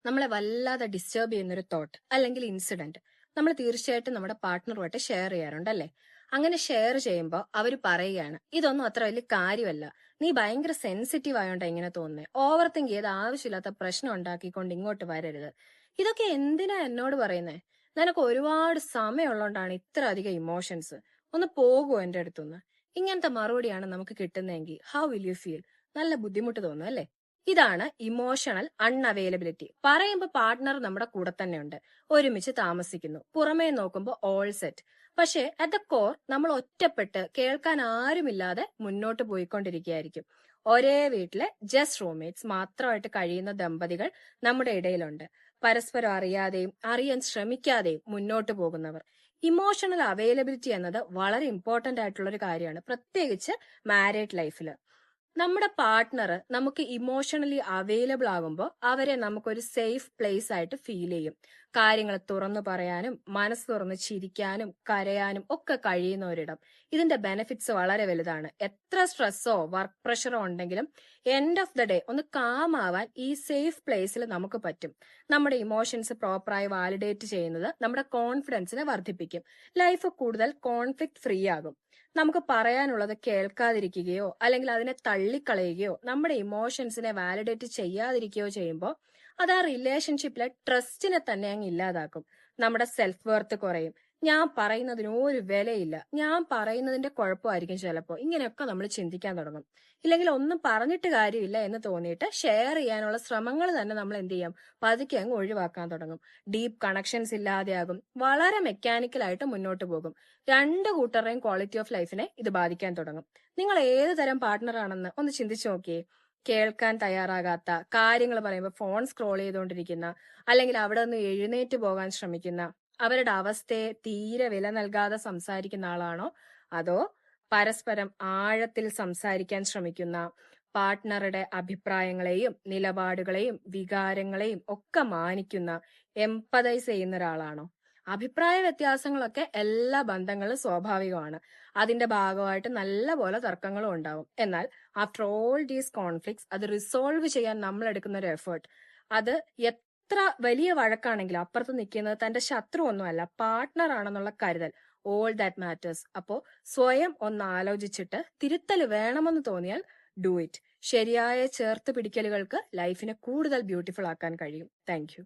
നമ്മളെ വല്ലാതെ ഡിസ്റ്റർബ് ചെയ്യുന്നൊരു തോട്ട് അല്ലെങ്കിൽ ഇൻസിഡന്റ് നമ്മൾ തീർച്ചയായിട്ടും നമ്മുടെ പാർട്ട്ണറുമായിട്ട് ഷെയർ ചെയ്യാറുണ്ട് അല്ലേ? അങ്ങനെ ഷെയർ ചെയ്യുമ്പോൾ അവർ പറയുകയാണ്, ഇതൊന്നും അത്ര വലിയ കാര്യമല്ല, നീ ഭയങ്കര സെൻസിറ്റീവ് ആയോണ്ടാ ഇങ്ങനെ തോന്നുന്നത്, ഓവർ തിങ്ക് ചെയ്ത് ആവശ്യമില്ലാത്ത പ്രശ്നം ഉണ്ടാക്കിക്കൊണ്ട് ഇങ്ങോട്ട് വരരുത്. ഇതൊക്കെ എന്തിനാ എന്നോട് പറയുന്നേ? നിനക്ക് ഒരുപാട് സമയമുള്ളതുകൊണ്ടാണ് ഇത്ര അധികം ഇമോഷൻസ്. ഒന്ന് പോകുമോ എന്റെ അടുത്തുനിന്ന്? ഇങ്ങനത്തെ മറുപടിയാണ് നമുക്ക് കിട്ടുന്നതെങ്കിൽ ഹൗ വിൽ യു ഫീൽ? നല്ല ബുദ്ധിമുട്ട് തോന്നും അല്ലേ? ഇതാണ് ഇമോഷണൽ അൺഅവൈലബിലിറ്റി. പറയുമ്പോൾ പാർട്ട്ണർ നമ്മുടെ കൂടെ തന്നെ ഉണ്ട്, ഒരുമിച്ച് താമസിക്കുന്നു, പുറമേ നോക്കുമ്പോൾ ഓൾ സെറ്റ്. പക്ഷേ അറ്റ് ദ കോർ നമ്മൾ ഒറ്റപ്പെട്ട് കേൾക്കാൻ ആരുമില്ലാതെ മുന്നോട്ട് പോയിക്കൊണ്ടിരിക്കുകയായിരിക്കും. ഒരേ വീട്ടിലെ ജസ്റ്റ് റൂംമേറ്റ്സ് മാത്രമായിട്ട് കഴിയുന്ന ദമ്പതികൾ നമ്മുടെ ഇടയിലുണ്ട്. പരസ്പരം അറിയാതെയും അറിയാൻ ശ്രമിക്കാതെയും മുന്നോട്ട് പോകുന്നവർ. ഇമോഷണൽ അവൈലബിലിറ്റി എന്നത് വളരെ ഇമ്പോർട്ടന്റ് ആയിട്ടുള്ള ഒരു കാര്യമാണ്, പ്രത്യേകിച്ച് മാരീഡ് ലൈഫിൽ. നമ്മുടെ പാർട്ട്ണർ നമുക്ക് ഇമോഷണലി അവൈലബിൾ ആകുമ്പോൾ അവരെ നമുക്കൊരു സേഫ് പ്ലേസ് ആയിട്ട് ഫീൽ ചെയ്യും. കാര്യങ്ങൾ തുറന്നു പറയാനും മനസ്സ് തുറന്ന് ചിരിക്കാനും കരയാനും ഒക്കെ കഴിയുന്ന ഒരിടം. ഇതിന്റെ ബെനിഫിറ്റ്സ് വളരെ വലുതാണ്. എത്ര സ്ട്രെസ്സോ വർക്ക് പ്രഷറോ ഉണ്ടെങ്കിലും എൻഡ് ഓഫ് ദ ഡേ ഒന്ന് കാം ആവാൻ ഈ സേഫ് പ്ലേസിൽ നമുക്ക് പറ്റും. നമ്മുടെ ഇമോഷൻസ് പ്രോപ്പറായി വാലിഡേറ്റ് ചെയ്യുന്നത് നമ്മുടെ കോൺഫിഡൻസിനെ വർദ്ധിപ്പിക്കും. ലൈഫ് കൂടുതൽ കോൺഫ്ലിക്ട് ഫ്രീ ആകും. നമുക്ക് പറയാനുള്ളത് കേൾക്കാതിരിക്കുകയോ അല്ലെങ്കിൽ അതിനെ തള്ളിക്കളയുകയോ നമ്മുടെ ഇമോഷൻസിനെ വാലിഡേറ്റ് ചെയ്യാതിരിക്കുകയോ ചെയ്യുമ്പോൾ അത് ആ റിലേഷൻഷിപ്പിലെ ട്രസ്റ്റിനെ തന്നെ അങ്ങ് ഇല്ലാതാക്കും. നമ്മുടെ സെൽഫ് വർത്ത് കുറയും. ഞാൻ പറയുന്നതിന് ഒരു വിലയില്ല, ഞാൻ പറയുന്നതിന്റെ കുഴപ്പമായിരിക്കും ചിലപ്പോൾ, ഇങ്ങനെയൊക്കെ നമ്മൾ ചിന്തിക്കാൻ തുടങ്ങും. ഇല്ലെങ്കിൽ ഒന്നും പറഞ്ഞിട്ട് കാര്യമില്ല എന്ന് തോന്നിയിട്ട് ഷെയർ ചെയ്യാനുള്ള ശ്രമങ്ങൾ തന്നെ നമ്മൾ എന്ത് ചെയ്യും, പതുക്കെ അങ്ങ് ഒഴിവാക്കാൻ തുടങ്ങും. ഡീപ്പ് കണക്ഷൻസ് ഇല്ലാതെയാകും. വളരെ മെക്കാനിക്കലായിട്ട് മുന്നോട്ട് പോകും. രണ്ട് കൂട്ടരുടെയും ക്വാളിറ്റി ഓഫ് ലൈഫിനെ ഇത് ബാധിക്കാൻ തുടങ്ങും. നിങ്ങൾ ഏത് തരം പാർട്ട്ണർ ആണെന്ന് ഒന്ന് ചിന്തിച്ചു നോക്കിയേ. കേൾക്കാൻ തയ്യാറാകാത്ത, കാര്യങ്ങൾ പറയുമ്പോൾ ഫോൺ സ്ക്രോൾ ചെയ്തുകൊണ്ടിരിക്കുന്ന, അല്ലെങ്കിൽ അവിടെ നിന്ന് എഴുന്നേറ്റ് പോകാൻ ശ്രമിക്കുന്ന, അവരുടെ അവസ്ഥയെ തീരെ വില നൽകാതെ സംസാരിക്കുന്ന ആളാണോ? അതോ പരസ്പരം ആഴത്തിൽ സംസാരിക്കാൻ ശ്രമിക്കുന്ന, പാർട്ട്ണറുടെ അഭിപ്രായങ്ങളെയും നിലപാടുകളെയും വികാരങ്ങളെയും ഒക്കെ മാനിക്കുന്ന, എംപതൈസ് ചെയ്യുന്ന ഒരാളാണോ? അഭിപ്രായ വ്യത്യാസങ്ങളൊക്കെ എല്ലാ ബന്ധങ്ങളിലും സ്വാഭാവികമാണ്. അതിന്റെ ഭാഗമായിട്ട് നല്ല പോലെ തർക്കങ്ങളും ഉണ്ടാവും. എന്നാൽ ആഫ്റ്റർ ഓൾ ദീസ് കോൺഫ്ലിക്ട്സ് അത് റിസോൾവ് ചെയ്യാൻ നമ്മൾ എടുക്കുന്ന ഒരു എഫേർട്ട്, അത് എത്ര വലിയ വഴക്കാണെങ്കിലും അപ്പുറത്ത് നിൽക്കുന്നത് തന്റെ ശത്രു ഒന്നുമല്ല, പാർട്ട്ണർ ആണെന്നുള്ള കരുതൽ, ഓൾ ദാറ്റ് മാറ്റേഴ്സ്. അപ്പോ സ്വയം ഒന്ന് ആലോചിച്ചിട്ട് തിരുത്തൽ വേണമെന്ന് തോന്നിയാൽ ഡു ഇറ്റ്. ശരിയായ ചേർത്ത് പിടിക്കലുകൾക്ക് ലൈഫിനെ കൂടുതൽ ബ്യൂട്ടിഫുൾ ആക്കാൻ കഴിയും. Thank you.